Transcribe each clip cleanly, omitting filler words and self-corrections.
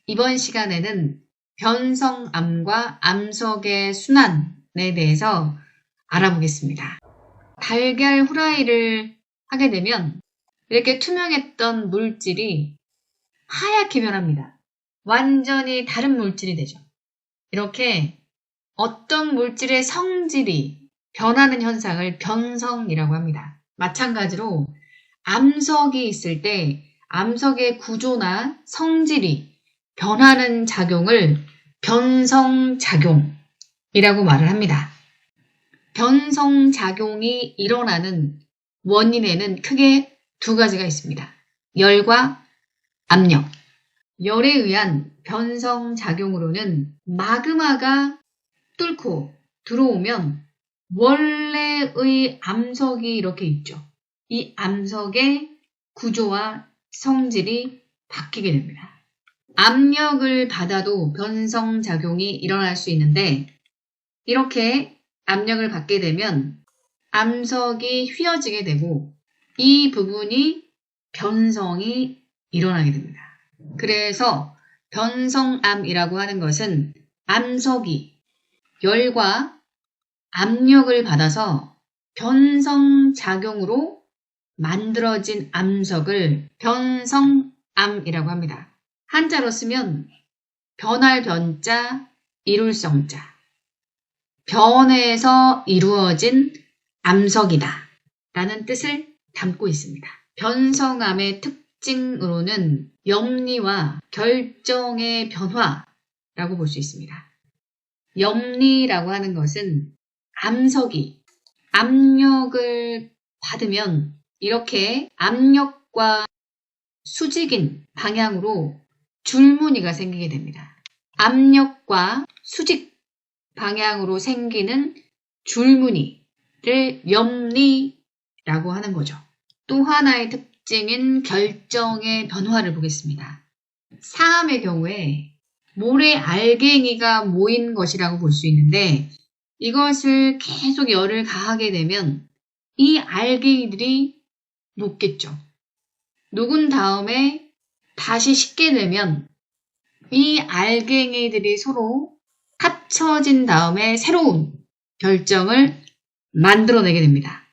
이번 시간에는 변성암과 암석의 순환에 대해서 알아보겠습니다. 달걀 후라이를 하게 되면 이렇게 투명했던 물질이 하얗게 변합니다. 완전히 다른 물질이 되죠. 이렇게 어떤 물질의 성질이 변하는 현상을 변성이라고 합니다. 마찬가지로 암석이 있을 때 암석의 구조나 성질이 변하는 작용을 변성작용이라고 말을 합니다. 변성작용이 일어나는 원인에는 크게 두 가지가 있습니다. 열과 압력. 열에 의한 변성작용으로는 마그마가 뚫고 들어오면 원래의 암석이 이렇게 있죠. 이 암석의 구조와 성질이 바뀌게 됩니다. 압력을 받아도 변성작용이 일어날 수 있는데 이렇게 압력을 받게 되면 암석이 휘어지게 되고 이 부분이 변성이 일어나게 됩니다. 그래서 변성암이라고 하는 것은 암석이 열과 압력을 받아서 변성작용으로 만들어진 암석을 변성암이라고 합니다. 한자로 쓰면 변할 변자, 이룰 성자. 변에서 이루어진 암석이다 라는 뜻을 담고 있습니다. 변성암의 특징으로는 염리와 결정의 변화라고 볼 수 있습니다. 염리라고 하는 것은 암석이 압력을 받으면 이렇게 압력과 수직인 방향으로 줄무늬가 생기게 됩니다. 압력과 수직 방향으로 생기는 줄무늬를 염리라고 하는 거죠. 또 하나의 특징인 결정의 변화를 보겠습니다. 사암의 경우에 모래 알갱이가 모인 것이라고 볼 수 있는데 이것을 계속 열을 가하게 되면 이 알갱이들이 녹겠죠. 녹은 다음에 다시 식게 되면 이 알갱이들이 서로 합쳐진 다음에 새로운 결정을 만들어내게 됩니다.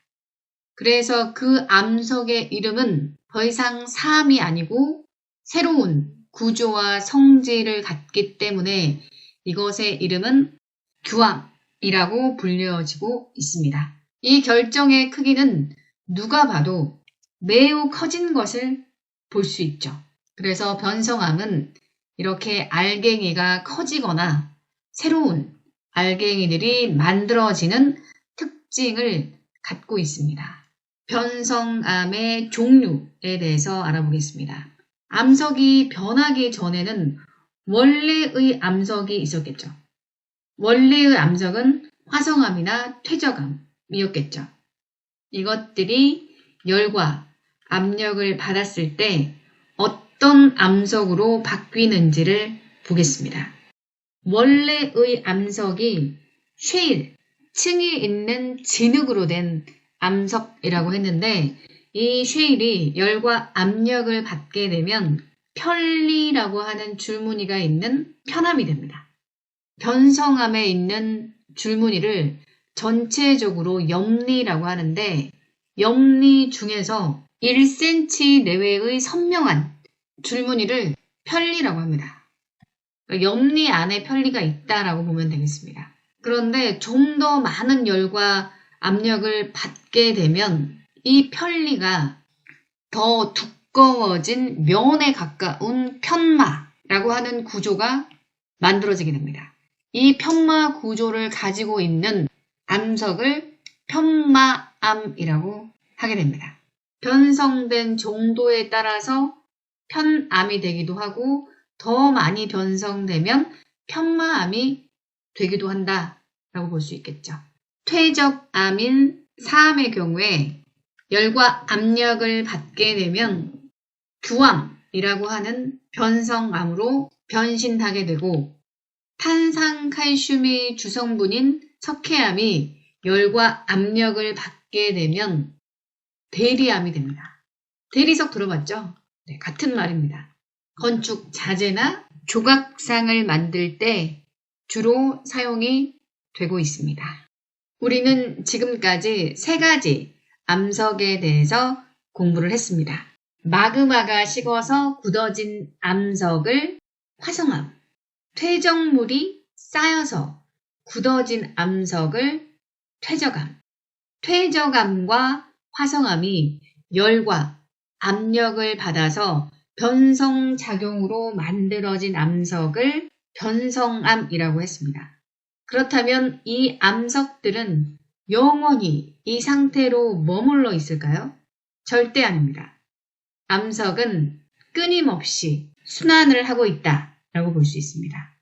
그래서 그 암석의 이름은 더 이상 사암이 아니고 새로운 구조와 성질을 갖기 때문에 이것의 이름은 규암이라고 불려지고 있습니다. 이 결정의 크기는 누가 봐도 매우 커진 것을 볼 수 있죠. 그래서 변성암은 이렇게 알갱이가 커지거나 새로운 알갱이들이 만들어지는 특징을 갖고 있습니다. 변성암의 종류에 대해서 알아보겠습니다. 암석이 변하기 전에는 원래의 암석이 있었겠죠. 원래의 암석은 화성암이나 퇴적암이었겠죠. 이것들이 열과 압력을 받았을 때 어떤 암석으로 바뀌는지를 보겠습니다. 원래의 암석이 쉐일, 층이 있는 진흙으로 된 암석이라고 했는데 이 쉐일이 열과 압력을 받게 되면 편리라고 하는 줄무늬가 있는 편암이 됩니다. 변성암에 있는 줄무늬를 전체적으로 염리라고 하는데 염리 중에서 1cm 내외의 선명한 줄무늬를 편리라고 합니다. 염리 안에 편리가 있다라고 보면 되겠습니다. 그런데 좀 더 많은 열과 압력을 받게 되면 이 편리가 더 두꺼워진 면에 가까운 편마라고 하는 구조가 만들어지게 됩니다. 이 편마 구조를 가지고 있는 암석을 편마암이라고 하게 됩니다. 변성된 정도에 따라서 편암이 되기도 하고 더 많이 변성되면 편마암이 되기도 한다라고 볼 수 있겠죠. 퇴적암인 사암의 경우에 열과 압력을 받게 되면 규암이라고 하는 변성암으로 변신하게 되고 탄산칼슘이 주성분인 석회암이 열과 압력을 받게 되면 대리암이 됩니다. 대리석 들어봤죠? 네, 같은 말입니다. 건축 자재나 조각상을 만들 때 주로 사용이 되고 있습니다. 우리는 지금까지 3가지 암석에 대해서 공부를 했습니다. 마그마가 식어서 굳어진 암석을 화성암, 퇴적물이 쌓여서 굳어진 암석을 퇴적암, 퇴적암과 화성암이 열과 압력을 받아서 변성작용으로 만들어진 암석을 변성암이라고 했습니다. 그렇다면 이 암석들은 영원히 이 상태로 머물러 있을까요? 절대 아닙니다. 암석은 끊임없이 순환을 하고 있다라고 볼 수 있습니다.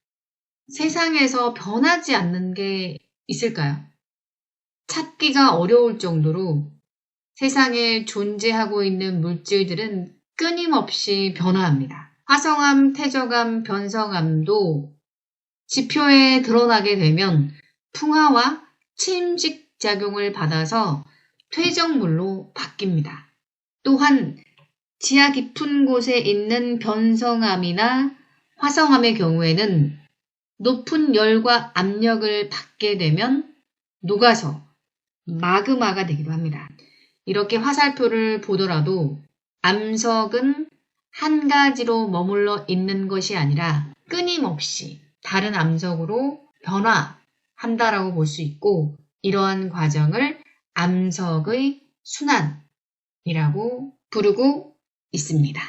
세상에서 변하지 않는 게 있을까요? 찾기가 어려울 정도로 세상에 존재하고 있는 물질들은 끊임없이 변화합니다. 화성암, 퇴적암, 변성암도 지표에 드러나게 되면 풍화와 침식 작용을 받아서 퇴적물로 바뀝니다. 또한 지하 깊은 곳에 있는 변성암이나 화성암의 경우에는 높은 열과 압력을 받게 되면 녹아서 마그마가 되기도 합니다. 이렇게 화살표를 보더라도 암석은 한 가지로 머물러 있는 것이 아니라 끊임없이 다른 암석으로 변화한다라고 볼 수 있고, 이러한 과정을 암석의 순환이라고 부르고 있습니다.